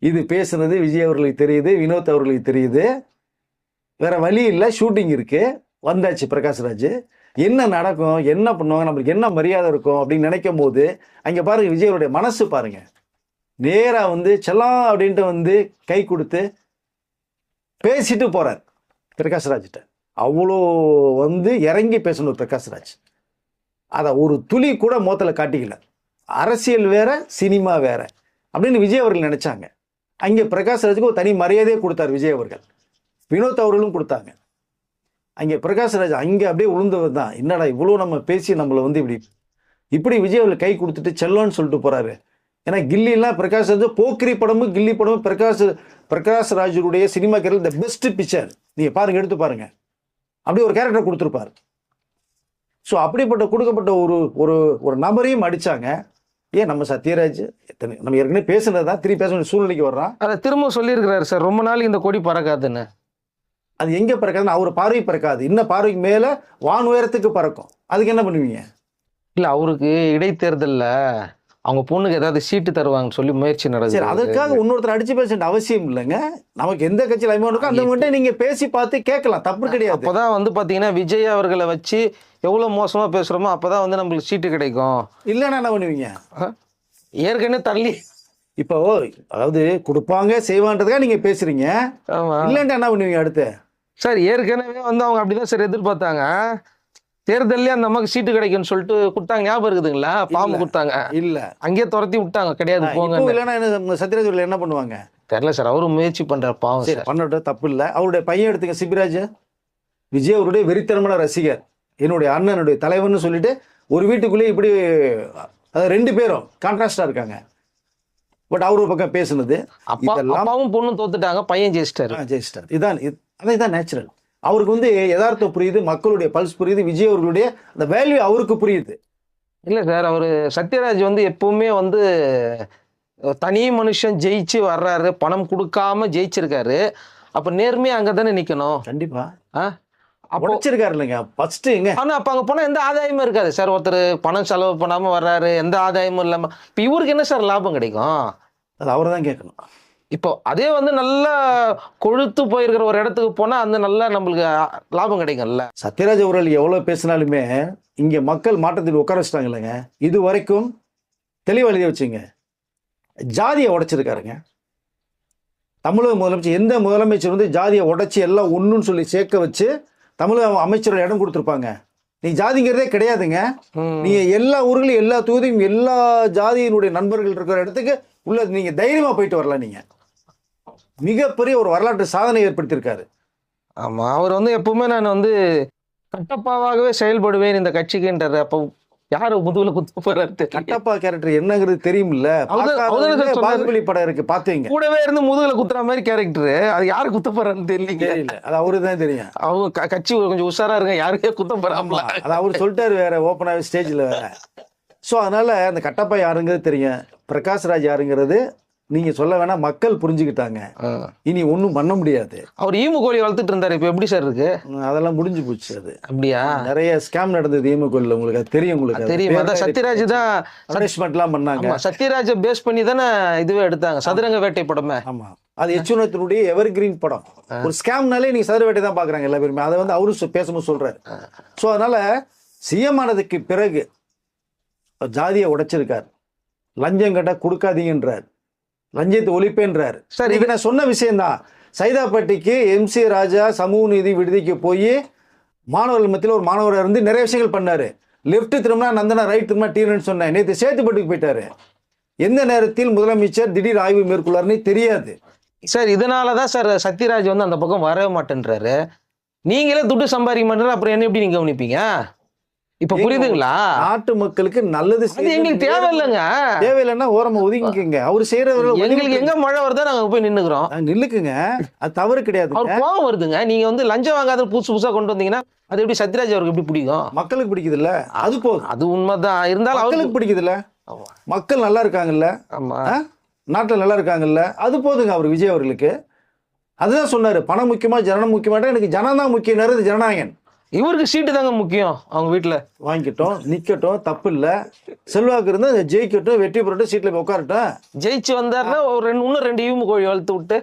இது பேசுனது விஜய் அவர்களுக்கு தெரியுது, வினோத் அவர்களுக்கு தெரியுது, வேற வழி இல்லை, ஷூட்டிங் இருக்குது, வந்தாச்சு பிரகாஷ் ராஜ். என்ன நடக்கும், என்ன பண்ணுவாங்க, நம்மளுக்கு என்ன மரியாதை இருக்கும் அப்படின்னு நினைக்கும் போது அங்கே பாருங்கள் விஜயருடைய மனசு பாருங்கள். நேராக வந்து செல்லாம் அப்படின்ட்டு வந்து கை கொடுத்து பேசிட்டு போகிறார் பிரகாஷ் ராஜ்கிட்ட. அவ்வளோ வந்து இறங்கி பேசணும் பிரகாஷ் ராஜ். அதை ஒரு துளி கூட மோத்தில் காட்டிக்கல. அரசியல் வேற, சினிமா வேற அப்படின்னு விஜய் அவர்கள் நினைச்சாங்க. அங்கே பிரகாஷ் ராஜுக்கு ஒரு தனி மரியாதையே கொடுத்தார் விஜய் அவர்கள், வினோத் அவர்களும் கொடுத்தாங்க. அங்கே பிரகாஷ் ராஜ் அங்கே அப்படியே உளுந்தவர் தான். என்னடா இவ்வளோ நம்ம பேசி நம்மளை வந்து இப்படி விஜய் அவர்கள் கை கொடுத்துட்டு செல்லோன்னு சொல்லிட்டு போகிறாரு. ஏன்னா கில்லிலாம் பிரகாஷ் ராஜ் போக்கிரி படமும் கில்லி படமும் பிரகாஷ் ராஜுடைய cinema character the best picture. நீங்கள் பாருங்க, எடுத்து பாருங்க, அப்படி ஒரு கேரக்டர் கொடுத்துருப்பார். ஸோ அப்படிப்பட்ட கொடுக்கப்பட்ட ஒரு ஒரு ஒரு நபரையும் அடிச்சாங்க. ஏன் நம்ம சத்யராஜ் நம்ம ஏற்கனவே பேசுனது தான் திருப்பி பேச வேண்டிய சூழ்நிலைக்கு வர்றான். அதை திரும்ப சொல்லியிருக்கிறாரு சார், ரொம்ப நாள் இந்த கொடி பறக்காதுன்னு. அது எங்கே பறக்காதுன்னு அவர் பார்வை பறக்காது, இன்னும் பார்வைக்கு மேலே வான் உயரத்துக்கு பறக்கும். அதுக்கு என்ன பண்ணுவீங்க? இல்லை, அவருக்கு இடைத்தேர்தலில் அவங்க பொண்ணுக்கு ஏதாவது சீட்டு தருவாங்கன்னு சொல்லி முயற்சி சரி, நடக்குது. அதுக்காக இன்னொருத்தர் அடிச்சு பேச வேண்டிய அவசியம் இல்லைங்க. நமக்கு எந்த கட்சியில் அபிமானம் இருக்கோ அந்த மட்டும் நீங்க பேசி பார்த்து கேட்கலாம், தப்பு கிடையாது. அப்போதான் வந்து பார்த்தீங்கன்னா விஜய் அவர்களை வச்சு எவ்வளோ மோசமாக பேசுகிறோமோ அப்போதான் வந்து நம்மளுக்கு சீட்டு கிடைக்கும். இல்லைன்னா என்ன பண்ணுவீங்க? ஏற்கனவே தள்ளி இப்போ அதாவது கொடுப்பாங்க செய்வான்றதுக்காக நீங்க பேசுறீங்க, ஆமாம் இல்லைன்னா என்ன பண்ணுவீங்க அடுத்து? சார், ஏற்கனவே வந்து அவங்க அப்படிதான் சார் எதிர்பார்த்தாங்க. தேர்தல்லே அந்த அம்மாக்கு சீட்டு கிடைக்கும்னு சொல்லிட்டு கொடுத்தாங்க, ஞாபகம் இருக்குதுங்களா? பாம்பு கொடுத்தாங்க, இல்ல அங்கேயே துரத்தி விட்டாங்க, கிடையாது போங்க. இப்போ இல்லைன்னா என்ன சத்யராஜ் என்ன பண்ணுவாங்க தெரியல சார், அவரும் முயற்சி பண்றாரு, பாவம் சரி சார். பண்ணட்டும், தப்பு இல்லை. அவருடைய பையன் எடுத்துக்க சிபிராஜ், விஜய் அவருடைய வெறித்தனமான ரசிகர், என்னுடைய அண்ணனுடைய தலைவர்னு சொல்லிட்டு ஒரு வீட்டுக்குள்ளேயே இப்படி அதாவது ரெண்டு பேரும் கான்ட்ராஸ்டா இருக்காங்க. பட் அவர் ஒரு பக்கம் பேசுனது அப்பாவும் பொண்ணும் தோத்துட்டாங்க, பையன் ஜெயிச்சிட்டாரு. ஜெயிஸ்டார். இதான் நேச்சுரல். அவருக்கு வந்து யதார்த்தம் புரியுது, மக்களுடைய பல்ஸ் புரியுது, விஜய் அவர்களுடைய அந்த வேல்யூ அவருக்கு புரியுது. இல்லை சார், அவர் சத்யராஜ் வந்து எப்பவுமே வந்து தனி மனுஷன் ஜெயிச்சு வர்றாரு, பணம் கொடுக்காம ஜெயிச்சிருக்காரு. அப்ப நேர்மையா அங்க தானே நிக்கணும். கண்டிப்பா அப்போ உடைச்சிருக்காரு இல்லைங்க ஃபர்ஸ்ட். ஆனா அப்ப அங்க போனா எந்த ஆதாயமும் இருக்காது சார். ஒருத்தர் பணம் செலவு பண்ணாம வர்றாரு, எந்த ஆதாயமும் இல்லாம இப்ப இவருக்கு என்ன சார் லாபம் கிடைக்கும்? அது அவரை தான் கேட்கணும். இப்போ அதே வந்து நல்லா கொழுத்து போயிருக்கிற ஒரு இடத்துக்கு போனா அந்த நல்லா நம்மளுக்கு லாபம் கிடைக்கும்ல. சத்யராஜ் அவர்கள் எவ்வளவு பேசினாலுமே இங்க மக்கள் மாற்றத்தில் உட்கார வச்சிட்டாங்க இல்லைங்க. இது வரைக்கும் தெளிவாக எழுதி வச்சுங்க, ஜாதியை உடைச்சிருக்காருங்க. தமிழக முதலமைச்சர் எந்த முதலமைச்சர் வந்து ஜாதியை உடைச்சி எல்லாம் ஒன்றுன்னு சொல்லி சேர்க்க வச்சு தமிழக அமைச்சரோட இடம் கொடுத்துருப்பாங்க? நீ ஜாதிங்கிறதே கிடையாதுங்க. நீங்க எல்லா ஊர்களையும் எல்லா தொகுதியும் எல்லா ஜாதியினுடைய நண்பர்கள் இருக்கிற இடத்துக்கு உள்ள நீங்க தைரியமா போயிட்டு வரலாம். நீங்க மிகப்பெரிய ஒரு வரலாற்று சாதனை ஏற்படுத்தியிருக்காரு. ஆமா, அவர் வந்து எப்பவுமே நான் வந்து கட்டப்பாவாகவே செயல்படுவேன் இந்த கட்சிக்குன்றாரு. அப்போ யாரு முதுகுல குத்த போறாரு? கட்டப்பா கேரக்டர் என்னங்கிறது தெரியுமில்ல. பாகுபலி படம் இருக்கு, பாத்தீங்க. கூடவே இருந்து முதுகுல குத்துற மாதிரி கேரக்டர், அது யாரு குத்த போறான்னு தெரியல. அது அவருக்கு தான் தெரியும். அவங்க கட்சி கொஞ்சம் உஷாரா இருங்க, யாருக்கே குத்த போறாங்களா? அது அவர் சொல்லிட்டாரு வேற, ஓப்பனாவே ஸ்டேஜ்ல வேற. ஸோ அதனால அந்த கட்டப்பா யாருங்கிறது தெரியும், பிரகாஷ் ராஜ் யாருங்கிறது நீங்க சொல்ல வேணா, மக்கள் புரிஞ்சுக்கிட்டாங்க. இனி ஒன்றும் பண்ண முடியாது. அவர் ஈமு கோழி வளர்த்துட்டு இருந்தாரு, இப்ப எப்படி சார் இருக்கு? அதெல்லாம் முடிஞ்சு போச்சு. அது அப்படியா? நிறைய ஸ்கேம் நடந்தது ஈமு கோழில, உங்களுக்கு அது தெரியும். உங்களுக்கு தெரியும். அதான் சத்யராஜ் தான் பனிஷ்மெண்ட்லாம் பண்ணாங்க. சத்யராஜ் பேஸ் பண்ணி தானே இதுவே எடுத்தாங்க, சதுரங்க வேட்டை படமே. ஆமா, அது எச்சுனத்தினுடைய எவர் கிரீன் படம். ஒரு ஸ்கேம்னாலே நீங்க சதுர வேட்டை தான் பாக்குறாங்க எல்லா பேருமே. அதை வந்து அவரு பேசும்போது சொல்றாரு. ஸோ அதனால சிஎம் ஆனதுக்கு பிறகு ஜாதியை உடைச்சிருக்காரு, லஞ்சம் கேட்டா கொடுக்காதீங்கன்றார், லஞ்சத்தை ஒழிப்பேன்றார். சார் இது நான் சொன்ன விஷயம்தான். சைதாப்பேட்டைக்கு MC ராஜா சமூக நீதி விடுதிக்கு போய் மாணவர்கள் மத்தியில் ஒரு மாணவராக இருந்து நிறைய விஷயங்கள் பண்ணாரு. லெஃப்ட் திரும்பினா நந்தனா, ரைட் திரும்பினா டீரன்னு சொன்னேன். நேற்று சேத்துப்பட்டுக்கு போயிட்டாரு. எந்த நேரத்தில் முதலமைச்சர் திடீர் ஆய்வு மேற்கொள்ளாருன்னு தெரியாது சார். இதனாலதான் சார் சத்யராஜ் வந்து அந்த பக்கம் வரவே மாட்டேன்றாரு. நீங்களே துட்டு சம்பாதிக்க மாட்டேன், அப்புறம் என்ன எப்படி நீங்க கவனிப்பீங்க? இப்ப புரியுதுங்களா? நாட்டு மக்களுக்கு நல்லது எங்களுக்கு தேவையில்லைங்க. தேவையில்லைன்னா ஓரமா ஒதுங்கிக்கங்க. அவரு செய்யறவர்கள் எங்களுக்கு எங்க மழை வருதோ நாங்க போய் நின்னுக்கிறோம். நில்லுக்குங்க, அது தவறு கிடையாது. அவர் கோவம் வருதுங்க. நீங்க வந்து லஞ்சம் வாங்காத புதுசு புதுசா கொண்டு வந்தீங்கன்னா அது எப்படி சத்யராஜ் அவருக்கு எப்படி பிடிக்கும்? மக்களுக்கு பிடிக்குது இல்ல, அது போதும். அது உண்மைதான். இருந்தாலும் மக்களுக்கு பிடிக்குது இல்ல, மக்கள் நல்லா இருக்காங்கல்ல, நாட்டில் நல்லா இருக்காங்கல்ல, அது போதுங்க அவர் விஜய் அவர்களுக்கு. அதுதான் சொன்னாரு, பணம் முக்கியமா ஜனனம் முக்கியமாட்டா, எனக்கு ஜனம் தான் முக்கியம். ஜனநாயகன். இவருக்கு சீட்டு தாங்க முக்கியம். அவங்க வீட்டுல வாங்கிட்டோம், நிக்கட்டும், தப்பு இல்ல. செல்வாக்கு இருந்தா ஜெயிக்கட்டும், வெற்றி பெறட்டும், சீட்ல உட்காரட்டும். ஜெயிச்சு வந்தாருன்னா ஒரு இன்னும் 2 ஈமு கோழி வளர்த்து விட்டு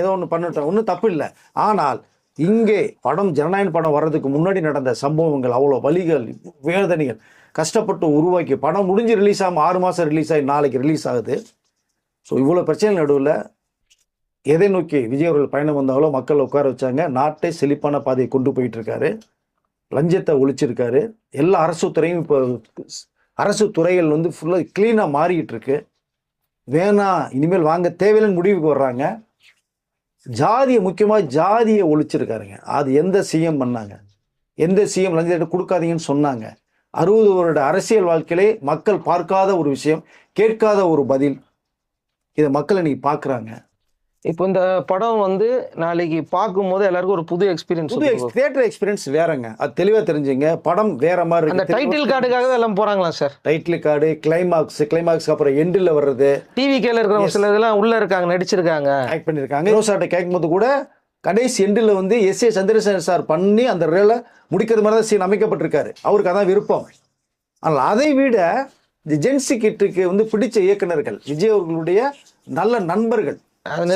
ஏதோ ஒண்ணு பண்ணட்டும், ஒன்றும் தப்பு இல்லை. ஆனால் இங்கே படம் ஜனநாயகன் படம் வர்றதுக்கு முன்னாடி நடந்த சம்பவங்கள், அவ்வளோ வலிகள், வேதனைகள், கஷ்டப்பட்டு உருவாக்கி படம் முடிஞ்சு ரிலீஸ் ஆகாம 6 மாசம் ரிலீஸ் ஆகி நாளைக்கு ரிலீஸ் ஆகுது. ஸோ இவ்வளோ பிரச்சனை நடுவில் எதை நோக்கி விஜய் அவர்கள் பயணம் வந்தாங்களோ மக்கள் உட்கார வச்சாங்க. நாட்டை செழிப்பான பாதையை கொண்டு போயிட்டு இருக்காரு. லஞ்சத்தை ஒழிச்சிருக்காரு. எல்லா அரசு துறையும் இப்போ அரசு துறைகள் வந்து ஃபுல்லாக கிளீனாக மாறிக்கிட்டு இருக்கு. வேணாம், இனிமேல் வாங்க தேவையில்லைன்னு முடிவுக்கு வர்றாங்க. ஜாதியை முக்கியமாக ஜாதியை ஒழிச்சிருக்காருங்க. அது எந்த சிஎம் பண்ணாங்க? எந்த சிஎம் லஞ்சத்தை கொடுக்காதீங்கன்னு சொன்னாங்க? 60 வருட அரசியல் வாழ்க்கையிலே மக்கள் பார்க்காத ஒரு விஷயம், கேட்காத ஒரு பதில், இதை மக்கள் இன்னைக்கு பார்க்குறாங்க. இப்போ இந்த படம் வந்து நாளைக்கு பார்க்கும்போது எல்லாருக்கும் ஒரு புது எக்ஸ்பீரியன்ஸ். புது தியேட்டர் எக்ஸ்பீரியன்ஸ் வேறங்க, அது தெளிவாக தெரிஞ்சுங்க. படம் வேற மாதிரி அந்த இருக்கு. டைட்டில் கார்டுக்காக எல்லாம் போறாங்களா சார்? டைட்டில் கார்டு, கிளைமாக்ஸ்க்கு அப்புறம் எண்டில் வர்றது, டிவி கேல இருக்கிற சில இதெல்லாம் உள்ள இருக்காங்க, நடிச்சிருக்காங்க, ஆக்ட் பண்ணியிருக்காங்க. ரோசாட்டை கேட்கும்போது கூட கடைசி எண்டில் வந்து எஸ்.ஏ. சந்திரசேகர் சார் பண்ணி அந்த ரேலை முடிக்கிறது மாதிரி தான் சீன் அமைக்கப்பட்டிருக்காரு. அவருக்கு அதான் விருப்பம். ஆனால் அதை விட இந்த ஜென்சி கிட்டுக்கு வந்து பிடிச்ச இயக்குனர்கள், விஜய் அவர்களுடைய நல்ல நண்பர்கள்,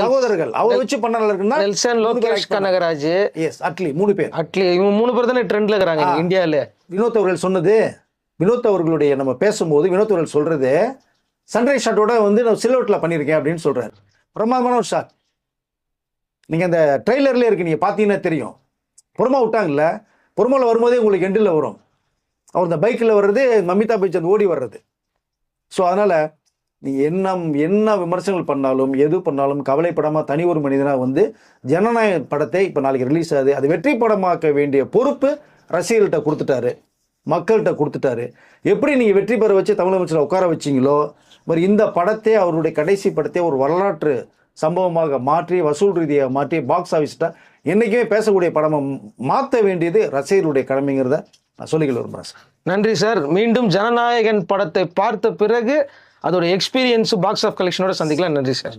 சகோதரர்கள், அவர் வச்சு பண்ண நல்லா இருக்குன்னா நெல்சன், லோகேஷ் கனகராஜ், எஸ் அட்லி 3 பேர். இவங்க 3 பேர் தானே ட்ரெண்ட்ல இருக்கிறாங்க இந்தியாவில். வினோத் அவர்கள் சொன்னது, வினோத் அவர்களுடைய நம்ம பேசும்போது வினோத் அவர்கள் சொல்றது, சன்ரைஸ் ஷாட்டோட வந்து நான் சில்வெட்டில் பண்ணியிருக்கேன் அப்படின்னு சொல்றாரு. பிரமாதமான ஒரு ஷாட். நீங்கள் அந்த ட்ரெய்லர்லேயே இருக்கு, நீங்கள் பார்த்தீங்கன்னா தெரியும். புறமா விட்டாங்கல்ல, புறமாவில் வரும்போதே உங்களுக்கு எண்டில் வரும். அவர் இந்த பைக்கில் வர்றது, மமிதா பச்சன் ஓடி வர்றது. ஸோ அதனால் நீங்கள் என்ன விமர்சனங்கள் பண்ணாலும் எது பண்ணாலும் கவலைப்படாமல் தனி ஒரு மனிதனாக வந்து ஜனநாயக படத்தை இப்போ நாளைக்கு ரிலீஸ் ஆகுது, அது வெற்றி படமாக்க வேண்டிய பொறுப்பு ரசிகர்கள்ட்ட கொடுத்துட்டாரு, மக்கள்கிட்ட கொடுத்துட்டாரு. எப்படி நீங்கள் வெற்றி பெற வச்சு தமிழ் அமைச்சரை உட்கார வச்சிங்களோ, மாதிரி இந்த படத்தை, அவருடைய கடைசி படத்தை ஒரு வரலாற்று சம்பவமாக மாற்றி, வசூல் ரீதியாக மாற்றி, பாக்ஸ் ஆஃபீஸ்ட்ட என்றைக்குமே பேசக்கூடிய படமாக மாற்ற வேண்டியது ரசிகர்களுடைய கடமைங்கிறத நான் சொல்லிக்கொள்ள விரும்புகிறேன் சார். நன்றி சார். மீண்டும் ஜனநாயகன் படத்தை பார்த்த பிறகு அதோட எக்ஸ்பீரியன்ஸ் பாக்ஸ் ஆஃப் கலெக்ஷனோட சந்திக்கலாம். நன்றி சார்.